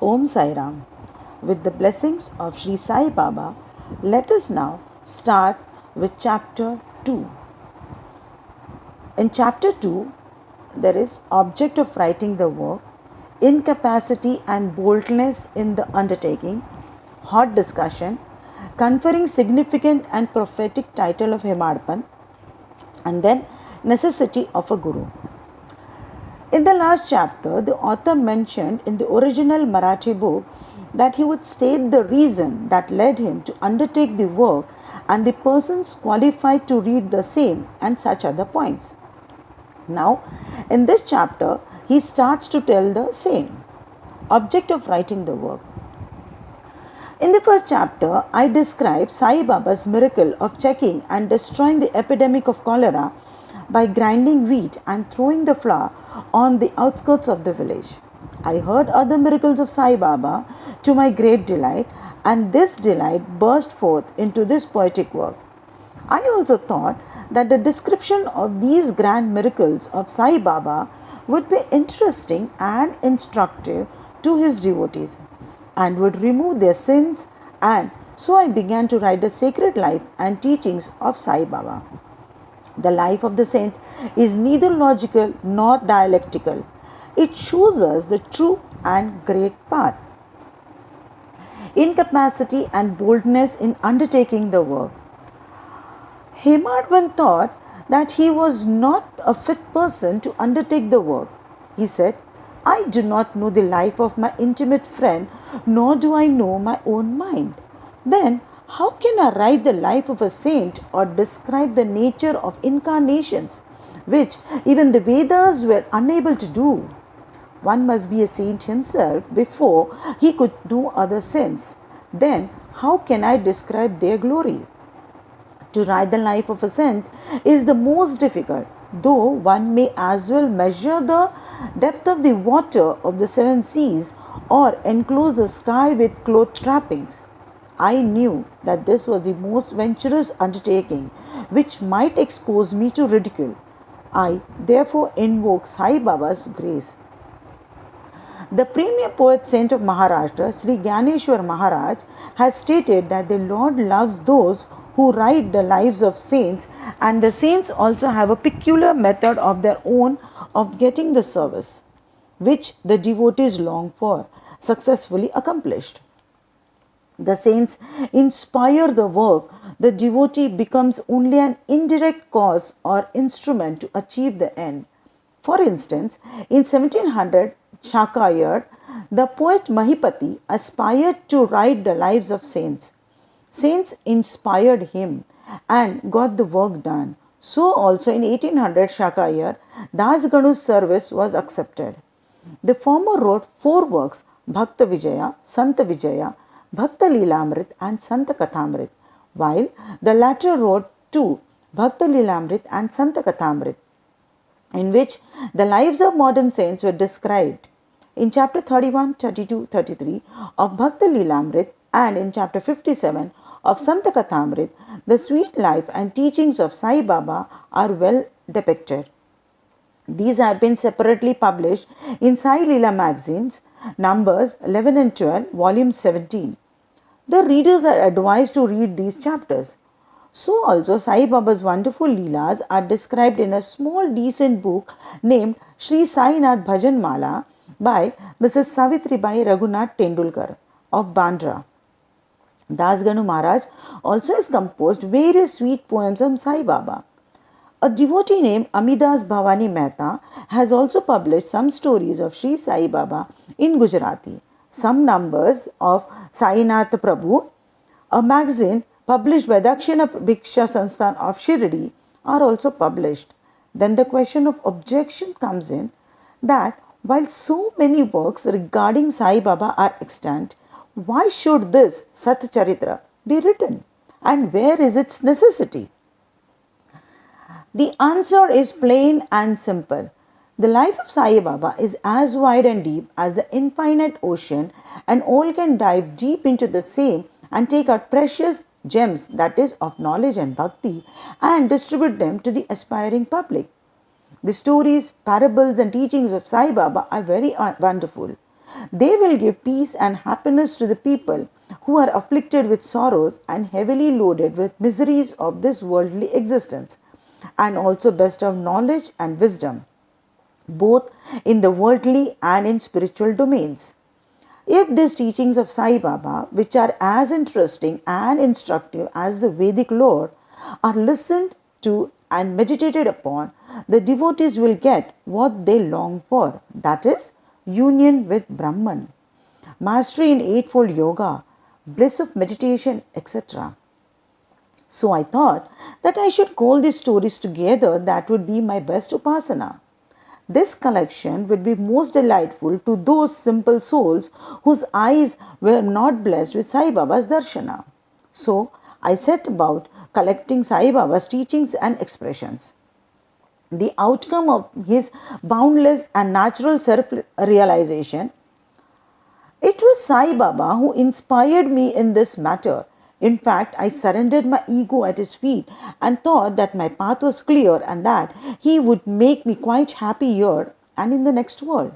Om Sai Ram. With the blessings of Shri Sai Baba, let us now start with Chapter 2. In Chapter 2, there is object of writing the work, incapacity and boldness in the undertaking, hot discussion, conferring significant and prophetic title of Hemadpanth, and then necessity of a guru. In the last chapter, the author mentioned in the original Marathi book that he would state the reason that led him to undertake the work and the persons qualified to read the same and such other points. Now, in this chapter, he starts to tell the same object of writing the work. In the first chapter, I describe Sai Baba's miracle of checking and destroying the epidemic of cholera by grinding wheat and throwing the flour on the outskirts of the village. I heard other miracles of Sai Baba to my great delight, and this delight burst forth into this poetic work. I also thought that the description of these grand miracles of Sai Baba would be interesting and instructive to his devotees and would remove their sins, and so I began to write the sacred life and teachings of Sai Baba. The life of the saint is neither logical nor dialectical. It shows us the true and great path. Incapacity and boldness in undertaking the work. Hemadpanth thought that he was not a fit person to undertake the work. He said, I do not know the life of my intimate friend, nor do I know my own mind. Then, how can I write the life of a saint or describe the nature of incarnations, which even the Vedas were unable to do? One must be a saint himself before he could know other saints. Then, how can I describe their glory? To write the life of a saint is the most difficult, though one may as well measure the depth of the water of the seven seas or enclose the sky with cloth trappings. I knew that this was the most venturous undertaking, which might expose me to ridicule. I therefore invoke Sai Baba's grace. The premier poet saint of Maharashtra, Sri Gyaneshwar Maharaj, has stated that the Lord loves those who write the lives of saints, and the saints also have a peculiar method of their own of getting the service, which the devotees long for, successfully accomplished. The saints inspire the work, the devotee becomes only an indirect cause or instrument to achieve the end. For instance, in 1700 Shakayar, the poet Mahipati aspired to write the lives of saints. Saints inspired him and got the work done. So also in 1800 Shakayar, Das Ganu's service was accepted. The former wrote 4 works, Bhakta Vijaya, Santa Vijaya, Bhakta Lilamrit and Santa Kathamrit, while the latter wrote 2, Bhakta Lilamrit and Santa Kathamrit, in which the lives of modern saints were described. In chapter 31, 32, 33 of Bhakta Lilamrit and in chapter 57 of Santa Kathamrit, the sweet life and teachings of Sai Baba are well depicted. These have been separately published in Sai Leela magazines, numbers 11 and 12, volume 17. The readers are advised to read these chapters. So also Sai Baba's wonderful Leelas are described in a small decent book named Shri Sai Nath Bhajan Mala by Mrs. Savitribai Raghunath Tendulkar of Bandra. Das Ganu Maharaj also has composed various sweet poems on Sai Baba. A devotee named Amidas Bhavani Mehta has also published some stories of Shri Sai Baba in Gujarati. Some numbers of Sainath Prabhu, a magazine published by Dakshina Bhiksha Sansthan of Shirdi, are also published. Then the question of objection comes in that while so many works regarding Sai Baba are extant, why should this Satcharitra be written? And where is its necessity? The answer is plain and simple. The life of Sai Baba is as wide and deep as the infinite ocean, and all can dive deep into the same and take out precious gems, that is, of knowledge and bhakti, and distribute them to the aspiring public. The stories, parables, and teachings of Sai Baba are very wonderful. They will give peace and happiness to the people who are afflicted with sorrows and heavily loaded with miseries of this worldly existence, and also best of knowledge and wisdom, both in the worldly and in spiritual domains. If these teachings of Sai Baba, which are as interesting and instructive as the Vedic lore, are listened to and meditated upon, the devotees will get what they long for, that is, union with Brahman, mastery in Eightfold Yoga, bliss of meditation, etc. So I thought that I should call these stories together, that would be my best upasana. This collection would be most delightful to those simple souls whose eyes were not blessed with Sai Baba's darshana. So I set about collecting Sai Baba's teachings and expressions. The outcome of his boundless and natural self-realization. It was Sai Baba who inspired me in this matter. In fact, I surrendered my ego at his feet and thought that my path was clear and that he would make me quite happy here and in the next world.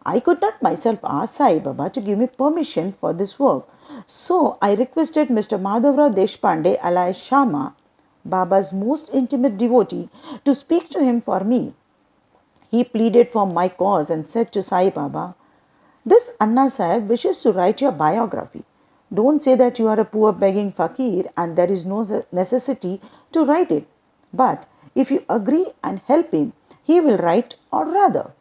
I could not myself ask Sai Baba to give me permission for this work. So I requested Mr. Madhavrao Deshpande alias Shama, Baba's most intimate devotee, to speak to him for me. He pleaded for my cause and said to Sai Baba, "This Anna Sahib wishes to write your biography. Don't say that you are a poor begging fakir and there is no necessity to write it. But if you agree and help him, he will write, or rather,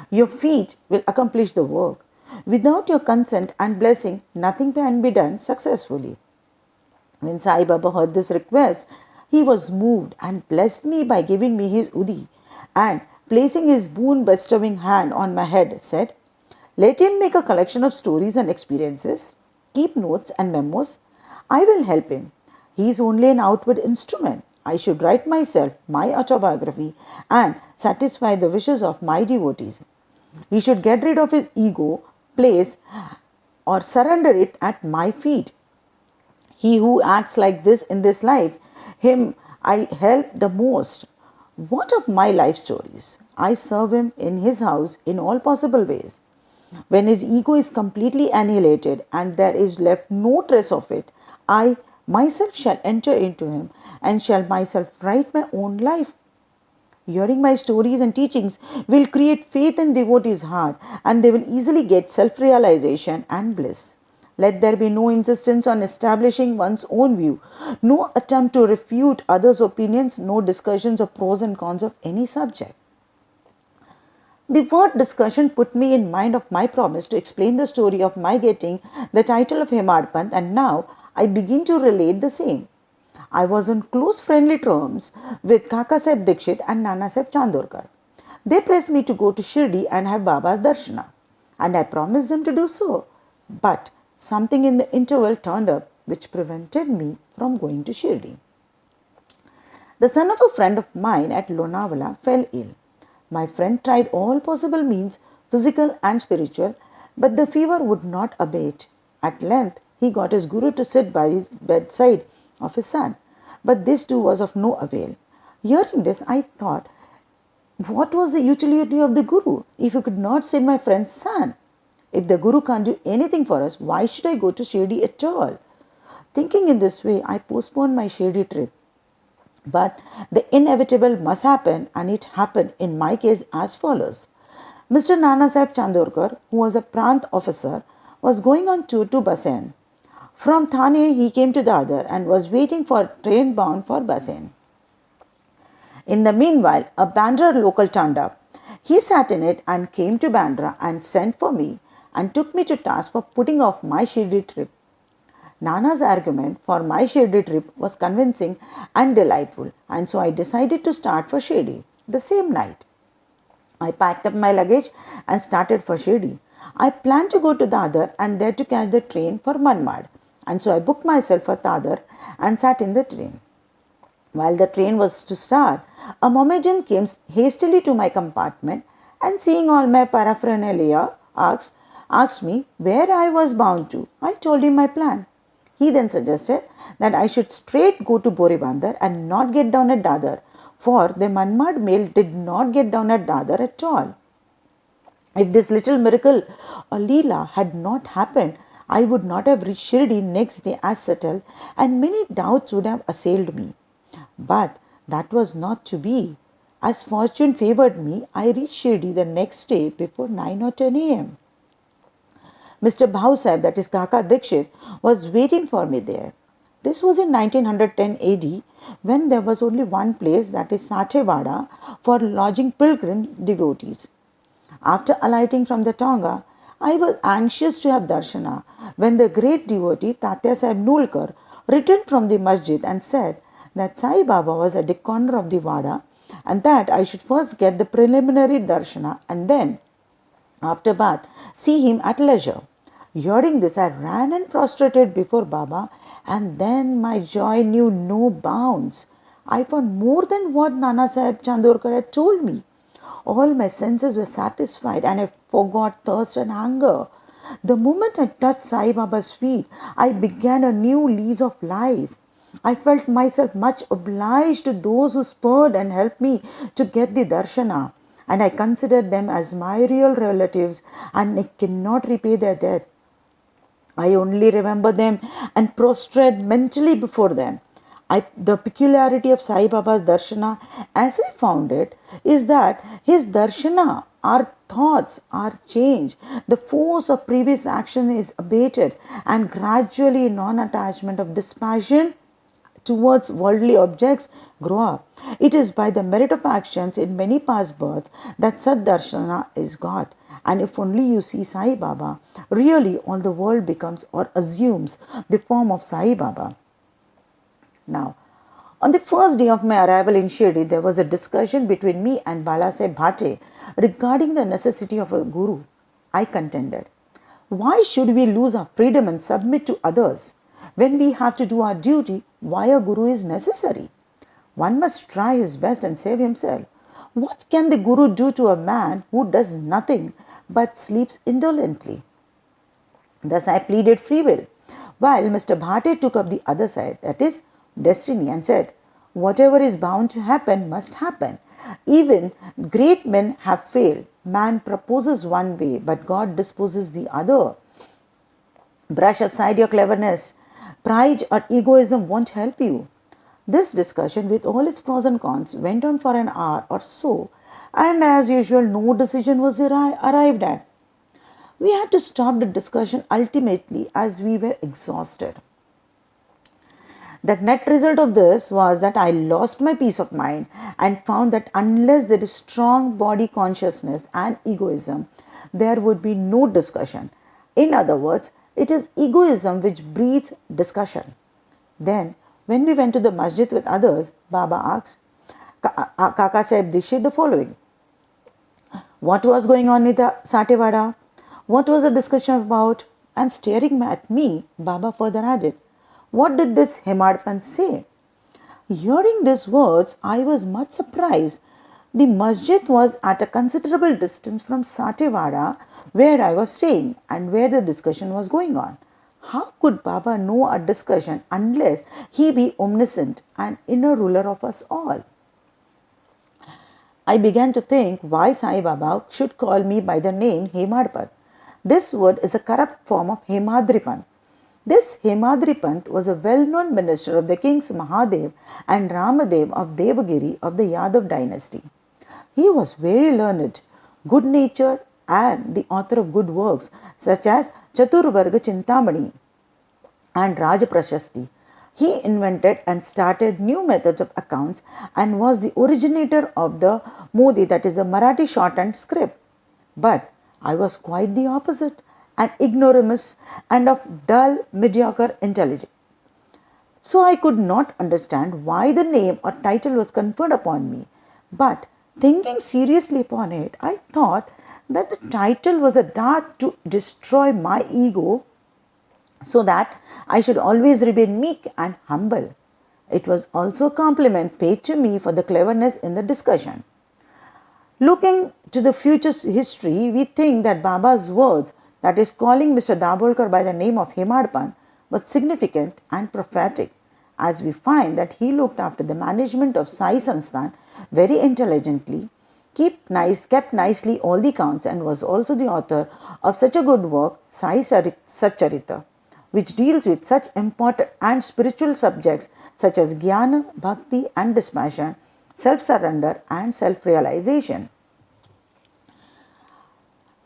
your feet will accomplish the work. Without your consent and blessing, nothing can be done successfully." When Sai Baba heard this request, he was moved and blessed me by giving me his udi, and placing his boon bestowing hand on my head, said, "Let him make a collection of stories and experiences. Keep notes and memos. I will help him. He is only an outward instrument. I should write myself my autobiography and satisfy the wishes of my devotees. He should get rid of his ego, place or surrender it at my feet. He who acts like this in this life, him I help the most. What of my life stories? I serve him in his house in all possible ways. When his ego is completely annihilated and there is left no trace of it, I myself shall enter into him and shall myself write my own life. Hearing my stories and teachings will create faith in devotees' heart, and they will easily get self-realization and bliss. Let there be no insistence on establishing one's own view, no attempt to refute others' opinions, no discussions of pros and cons of any subject. The word discussion put me in mind of my promise to explain the story of my getting the title of Hemadpanth, and now I begin to relate the same. I was on close friendly terms with Kaka Sahib Dikshit and Nana Sahib Chandorkar. They pressed me to go to Shirdi and have Baba's darshana, and I promised them to do so. But something in the interval turned up which prevented me from going to Shirdi. The son of a friend of mine at Lonavala fell ill. My friend tried all possible means, physical and spiritual, but the fever would not abate. At length, he got his guru to sit by his bedside of his son, but this too was of no avail. Hearing this, I thought, what was the utility of the guru if he could not save my friend's son? If the guru can't do anything for us, why should I go to Shirdi at all? Thinking in this way, I postponed my Shirdi trip. But the inevitable must happen, and it happened in my case as follows. Mr. Nana Sahib Chandorkar, who was a Prant officer, was going on tour to Basen. From Thane he came to Dadar and was waiting for a train bound for Basen. In the meanwhile, a Bandra local turned up. He sat in it and came to Bandra and sent for me and took me to task for putting off my Shirdi trip. Nana's argument for my Shirdi trip was convincing and delightful, and so I decided to start for Shirdi the same night. I packed up my luggage and started for Shirdi. I planned to go to Dadar and there to catch the train for Manmad, and so I booked myself for Dadar and sat in the train. While the train was to start, a Mohammedan came hastily to my compartment and, seeing all my paraphernalia, asked me where I was bound to. I told him my plan. He then suggested that I should straight go to Boribandar and not get down at Dadar, for the Manmad mail did not get down at Dadar at all. If this little miracle or Leela had not happened, I would not have reached Shirdi next day as settled, and many doubts would have assailed me. But that was not to be. As fortune favored me, I reached Shirdi the next day before 9 or 10 a.m. Mr. Bhau Sahib, that is Kaka Dikshit, was waiting for me there. This was in 1910 AD, when there was only one place, that is Sathewada, for lodging pilgrim devotees. After alighting from the Tonga, I was anxious to have darshana when the great devotee Tatya Sahib Nulkar returned from the masjid and said that Sai Baba was at the corner of the Wada and that I should first get the preliminary darshana and then, after bath, see him at leisure. Hearing this, I ran and prostrated before Baba, and then my joy knew no bounds. I found more than what Nana Sahib Chandorkar had told me. All my senses were satisfied and I forgot thirst and hunger. The moment I touched Sai Baba's feet, I began a new lease of life. I felt myself much obliged to those who spurred and helped me to get the darshana, and I considered them as my real relatives and I cannot repay their debt. I only remember them and prostrate mentally before them. The peculiarity of Sai Baba's darshana, as I found it, is that his darshana, our thoughts are changed. The force of previous action is abated, and gradually non-attachment of dispassion towards worldly objects grow up. It is by the merit of actions in many past births that Sad Darshana is got. And if only you see Sai Baba, really all the world becomes or assumes the form of Sai Baba. Now, on the first day of my arrival in Shirdi, there was a discussion between me and Balasaheb Bhate regarding the necessity of a guru. I contended, why should we lose our freedom and submit to others? When we have to do our duty, why a guru is necessary? One must try his best and save himself. What can the guru do to a man who does nothing but sleeps indolently? Thus I pleaded free will, while Mr. Bhate took up the other side, that is, destiny, and said, whatever is bound to happen must happen. Even great men have failed. Man proposes one way, but God disposes the other. Brush aside your cleverness. Pride or egoism won't help you. This discussion, with all its pros and cons, went on for an hour or so, and as usual, no decision was arrived at. We had to stop the discussion ultimately as we were exhausted. The net result of this was that I lost my peace of mind and found that unless there is strong body consciousness and egoism, there would be no discussion. In other words, it is egoism which breeds discussion. Then, when we went to the masjid with others, Baba asked Kaka Sahib Dikshit the following. What was going on in the Satewada? What was the discussion about? And staring at me, Baba further added, what did this Hemadpanth say? Hearing these words, I was much surprised. The masjid was at a considerable distance from Satewada, where I was staying and where the discussion was going on. How could Baba know a discussion unless he be omniscient and inner ruler of us all? I began to think why Sai Baba should call me by the name Hemadpanth. This word is a corrupt form of Hemadripanth. This Hemadripanth was a well-known minister of the kings Mahadev and Ramadev of Devagiri of the Yadav dynasty. He was very learned, good-natured, and the author of good works such as Chaturvarga Chintamani and Rajaprashasti. He invented and started new methods of accounts and was the originator of the Modi, that is the Marathi shorthand script. But I was quite the opposite, an ignoramus and of dull, mediocre intelligence. So I could not understand why the name or title was conferred upon me. But thinking seriously upon it, I thought that the title was a dart to destroy my ego so that I should always remain meek and humble. It was also a compliment paid to me for the cleverness in the discussion. Looking to the future history, we think that Baba's words, that is calling Mr. Dabholkar by the name of Hemadpanth, was significant and prophetic, as we find that he looked after the management of Sai Sansthan very intelligently, kept nicely all the counts, and was also the author of such a good work, Sai Satcharitra, which deals with such important and spiritual subjects such as jnana, bhakti and dispassion, self-surrender and self-realization.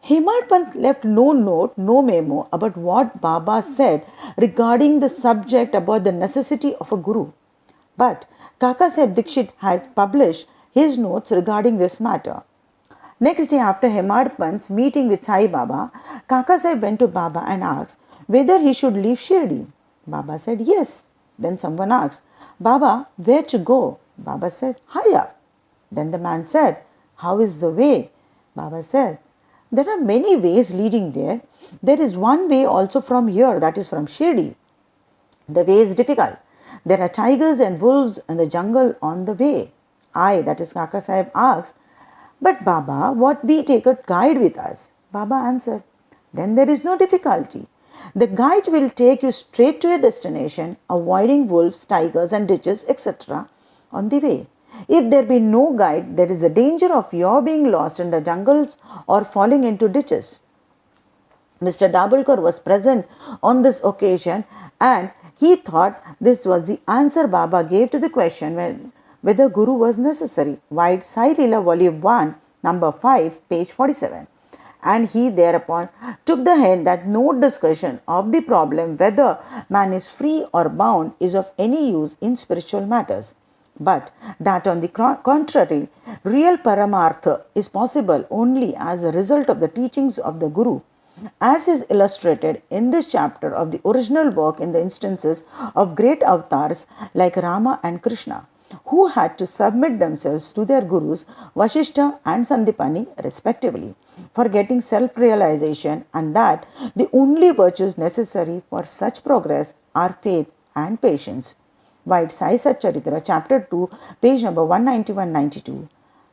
Hemadpanth left no note, no memo about what Baba said regarding the subject about the necessity of a guru. But Kaka Sahib Dikshit had published his notes regarding this matter. Next day after Hemadpanth's meeting with Sai Baba, Kaka Sahib went to Baba and asked whether he should leave Shirdi. Baba said yes. Then someone asked, Baba, where to go? Baba said, higher. Then the man said, how is the way? Baba said, there are many ways leading there. There is one way also from here, that is from Shirdi. The way is difficult. There are tigers and wolves in the jungle on the way. I, that is Kaka Sahib, asked, but Baba, what we take a guide with us? Baba answered, then there is no difficulty. The guide will take you straight to your destination, avoiding wolves, tigers and ditches, etc. on the way. If there be no guide, there is a danger of your being lost in the jungles or falling into ditches. Mr. Dabholkar was present on this occasion, and he thought this was the answer Baba gave to the question whether Guru was necessary. White Sai Leela Volume 1, number 5, page 47. And he thereupon took the hint that no discussion of the problem whether man is free or bound is of any use in spiritual matters, but that on the contrary, real Paramartha is possible only as a result of the teachings of the Guru, as is illustrated in this chapter of the original work in the instances of great avatars like Rama and Krishna, who had to submit themselves to their gurus Vashishta and Sandipani respectively for getting self-realization, and that the only virtues necessary for such progress are faith and patience. White Sai Satcharitra, chapter 2, page number 191-92.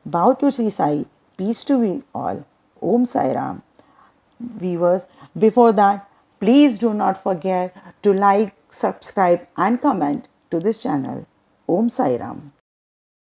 Bow to Shri Sai, peace to we all. Om Sai Ram. Viewers, before that, please do not forget to like, subscribe and comment to this channel. Om Sai Ram.